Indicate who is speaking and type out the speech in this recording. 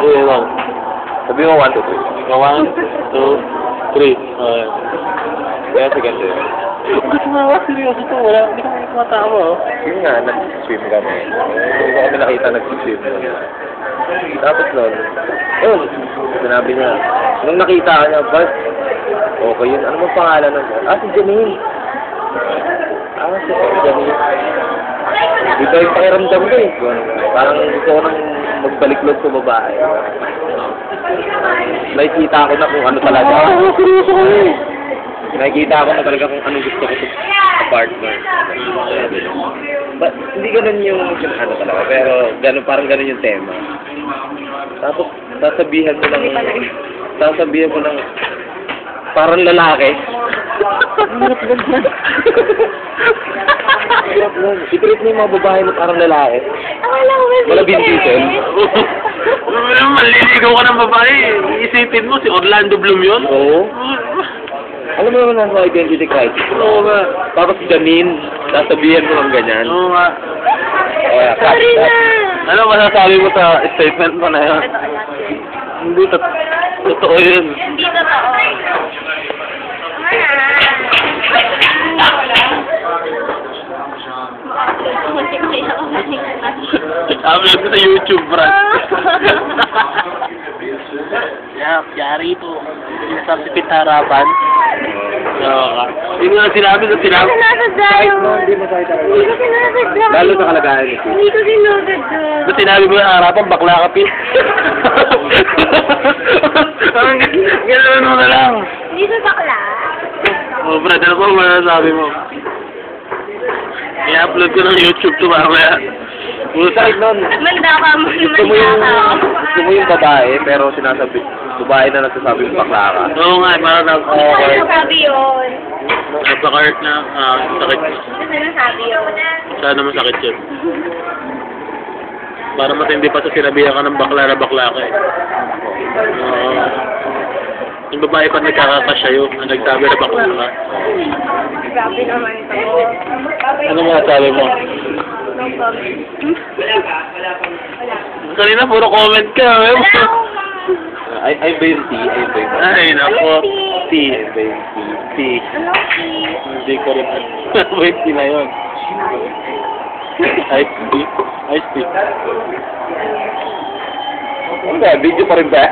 Speaker 1: Sige lang.
Speaker 2: Sabi mo 1, 2, 3.
Speaker 1: 1, 2, 3. Okay.
Speaker 2: Kaya sige sa'yo.
Speaker 1: Gusto mo ako, seryoso to. Wala, hindi kami kumatama, oh.
Speaker 2: Yun nga, nag-swim kami. Hindi ko kami nakita nag-swim. Tapos nun, yun, sinabi niya, nung nakita ka niya, Bart, okay yun, ano bang pangalan nun? Si Janine. Si Janine. Iba yung pakiramdam ko eh. Parang gusto ko nang magbaliklod sa babae. Nakikita ko na kung ano talaga.
Speaker 1: Seryoso ko eh.
Speaker 2: Nakikita ko na talaga kung anong gusto ko sa partner. Hindi ganun yung ano talaga, pero ganun, parang ganun yung tema. Tapos, sasabihan mo ng parang lalaki. I-treat mo yung mga babae mo parang lalaki. Wala bintitin.
Speaker 1: Maliligaw ka ng babae. Isipin mo, si Orlando Bloom yun?
Speaker 2: Oo. Alam mo naman nasa identity crisis.
Speaker 1: Oo nga.
Speaker 2: Tapos Janine, sasabihan mo ng ganyan.
Speaker 1: Oo nga.
Speaker 2: Sorry na!
Speaker 1: Ano masasabi mo sa statement mo na yun? Hindi, totoo yun.
Speaker 3: Hindi totoo.
Speaker 1: Upload ko sa YouTube, Brad. Yari ito. Sinasabsipit harapan. Yun nga sinabi na sinabi.
Speaker 3: Sinasadya yun.
Speaker 2: Hindi mo sakit talaga.
Speaker 3: Hindi ko sinasadya.
Speaker 2: Lalo sa kalagayan nito.
Speaker 3: Hindi ko sinasadya.
Speaker 1: Ba't sinabi mo yung harapan, bakla ka, Pin? Parang gano'n mo na lang.
Speaker 3: Hindi sa bakla.
Speaker 1: Oh, Brad, ano ba masasabi mo? I-upload ko ng YouTube to mamaya.
Speaker 2: Sakit nun.
Speaker 3: Manda ka mo.
Speaker 2: Gusto mo yung babae, pero babae na nagsasabi yung bakla ka.
Speaker 1: Oo nga, parang
Speaker 3: Ano sabi yun?
Speaker 1: napaka-art na, sakit.
Speaker 3: Ano nasabi yun?
Speaker 1: Sana masakit yun. Para matindi pa sa sinabihan ka ng bakla na bakla ka eh. Yung babae pa nagkakasya yun, na nagsabi na bakla ka.
Speaker 3: Grabe naman ito.
Speaker 1: Ano masasabi mo?
Speaker 3: No comment.
Speaker 1: Kanina puro comment ka. Eh.
Speaker 2: Ay ba yung T?
Speaker 1: Ay, nako. T.
Speaker 2: Ay ba yung T?
Speaker 1: T.
Speaker 3: Ano si?
Speaker 1: Hindi ko rin. Wait, T na yun. Ice T. Ice T.
Speaker 2: Hindi, video pa rin ba?